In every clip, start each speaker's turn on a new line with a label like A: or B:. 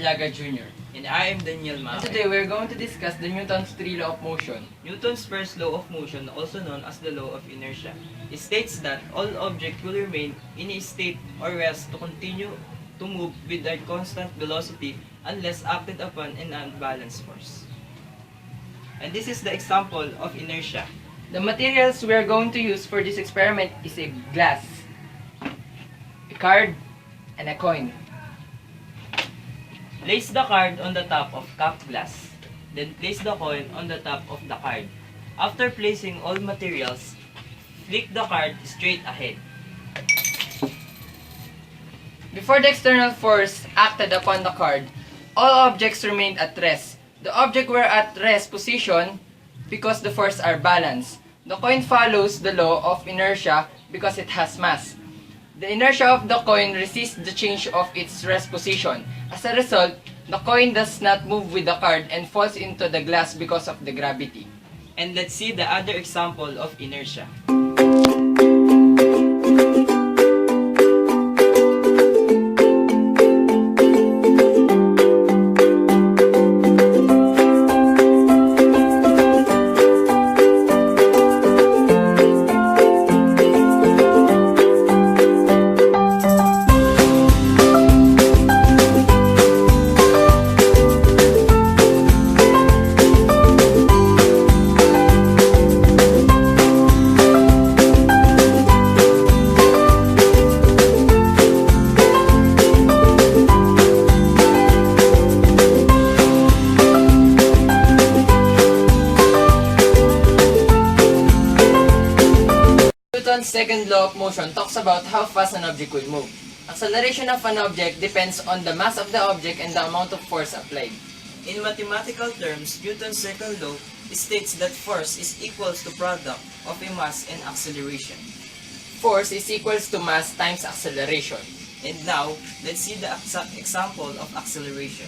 A: Aliaga Jr.
B: And I am Daniel
A: And
B: Mackay.
A: today we're going to discuss the Newton's 3 law of motion.
B: Newton's first law of motion, also known as the law of inertia, it states that all objects will remain in a state or rest to continue to move with their constant velocity unless acted upon an unbalanced force. And this is the example of inertia.
A: The materials we are going to use for this experiment is a glass, a card, and a coin.
B: Place the card on the top of cup glass. Then place the coin on the top of the card. After placing all materials, flick the card straight ahead.
A: Before the external force acted upon the card, all objects remained at rest. The objects were at rest position because the forces are balanced. The coin follows the law of inertia because it has mass. The inertia of the coin resists the change of its rest position. As a result, the coin does not move with the card and falls into the glass because of the gravity.
B: And let's see the other example of inertia.
A: Newton's second law of motion talks about how fast an object will move. Acceleration of an object depends on the mass of the object and the amount of force applied.
B: In mathematical terms, Newton's second law states that force is equals to product of a mass and acceleration.
A: Force is equals to mass times acceleration.
B: And now, let's see the exact example of acceleration.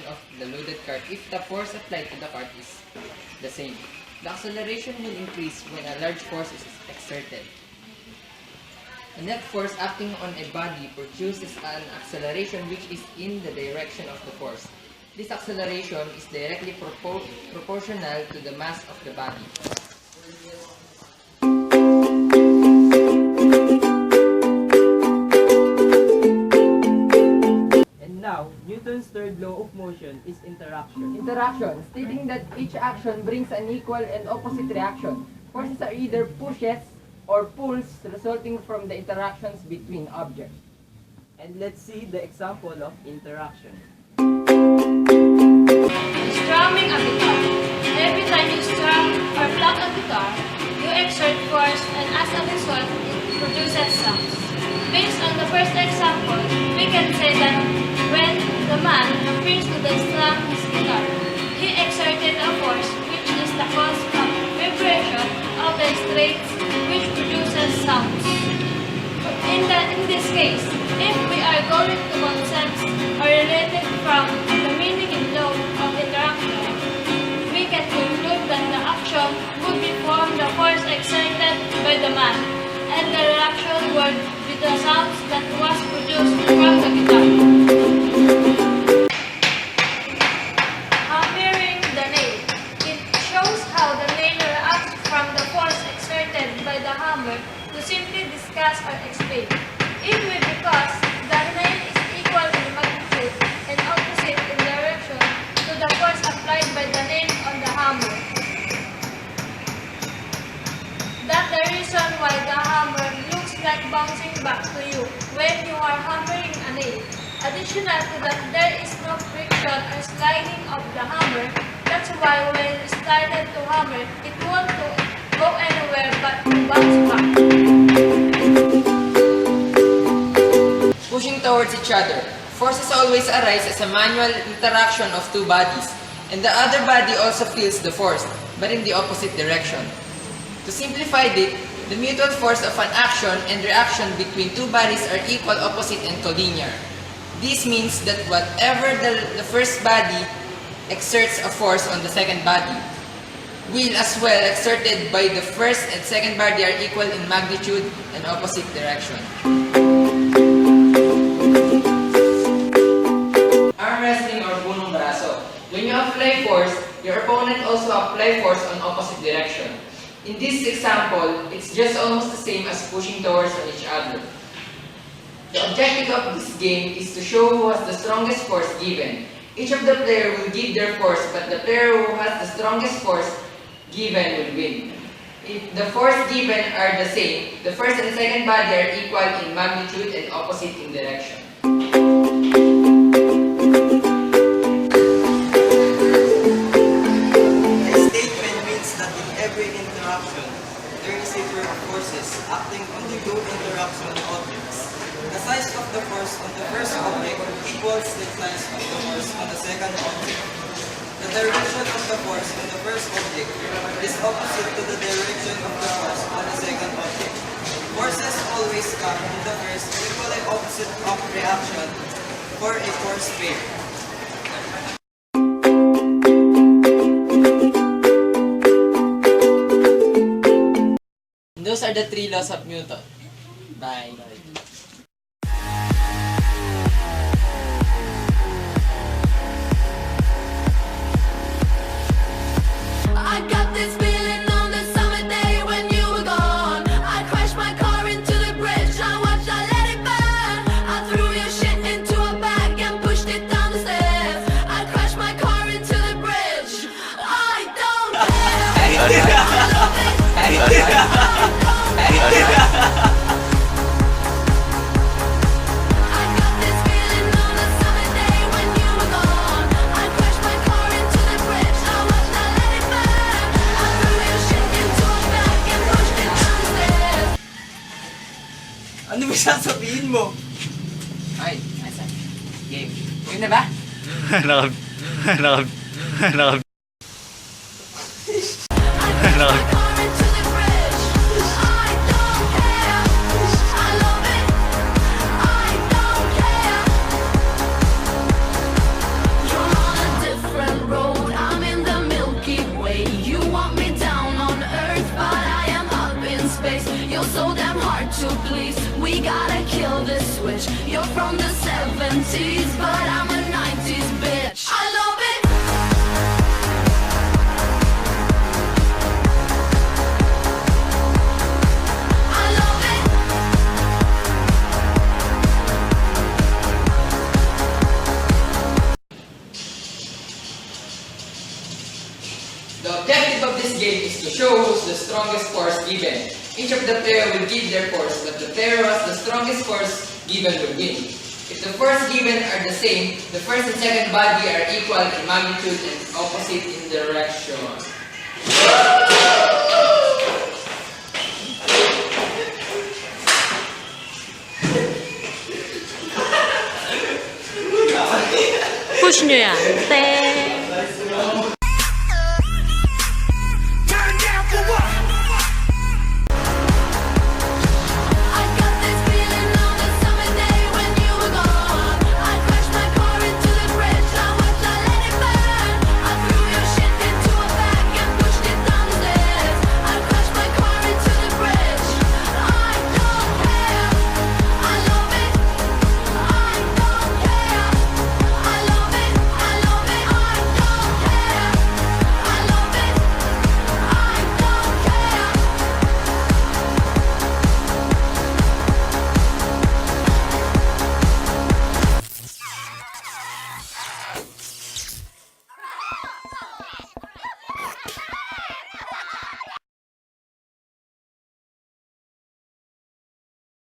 A: Of the loaded cart if the force applied to the cart is the same. The acceleration will increase when a large force is exerted. A net force acting on a body produces an acceleration which is in the direction of the force. This acceleration is directly proportional to the mass of the body.
B: Now, Newton's third law of motion is interaction.
A: Interaction, stating that each action brings an equal and opposite reaction. Forces are either pushes or pulls resulting from the interactions between objects.
B: And let's see the example of interaction.
C: Strumming a guitar. Every time you strum or pluck a guitar, you exert force and as a result, it produces sounds. Based on the first example, we can say that when the man appears to strum his guitar, he exerted a force which is the cause of vibration of the strings which produces sounds. In this case, if we are going to concepts or related from the meaning and law of interaction, we can conclude that the action would be from the force exerted by the man, and the reaction would be the sounds that was produced from the guitar. Hammering the nail. It shows how the nail reacts from the force exerted by the hammer to simply discuss or explain. It will be because the nail is equal in magnitude and opposite in direction to the force applied by the nail on the hammer. That's the reason why the hammer looks like bouncing back to you when you are hammering a nail. Additional to that, there is no friction or sliding of the hammer. That's why when you started to hammer, it won't go anywhere but to bounce back.
A: Pushing towards each other. Forces always arise as a manual interaction of two bodies, and the other body also feels the force, but in the opposite direction. To simplify it, the mutual force of an action and reaction between two bodies are equal, opposite, and collinear. This means that whatever the first body exerts a force on the second body. Will as well exerted by the first and second body are equal in magnitude and opposite direction. Arm wrestling or punong braso. When you apply force, your opponent also apply force on opposite direction. In this example, it's just almost the same as pushing doors on each other. The objective of this game is to show who has the strongest force given. Each of the player will give their force, but the player who has the strongest force given will win. If the force given are the same, the first and second body are equal in magnitude and opposite in direction.
B: A statement means that in every interaction, there is a pair of forces acting on the two interaction objects. The size of the force on the first object equals the size of the force on the second object. The direction of the force on the first object is opposite to the direction of the force on the second object. Forces always come in the first equally opposite of reaction for a force pair.
A: Those are the 3 laws of Newton. Bye.
D: I got this feeling on the summer day when you were gone. I crashed my car into the bridge. I watched, I let it burn. I threw your shit into a bag and pushed it down the stairs. I crashed my car into the bridge. I don't care. I love it. I got this feeling on the summer day when you were gone. I crashed my car into the bridge. I watched, I let it burn. I threw your shit into a bag and pushed it down the stairs.
B: Ano ba sasabihin mo?
A: Ay, asa? Game. Game na ba?
D: I crashed my car into the bridge. I don't care. I love it. I don't care. You're on a different road. I'm in the Milky Way. You want me down on Earth, but I am up in space. You're so damn hard to please. We gotta kill this switch. You're from the 70s, but I'm a 90s bitch. I love it. I love it.
A: The objective of this game is to show who's the strongest force given. Each of the player will give their force, but the player who has the strongest force given will win. If the force given are the same, the first and second body are equal in magnitude and opposite in direction.
E: Push nyo yan. Te.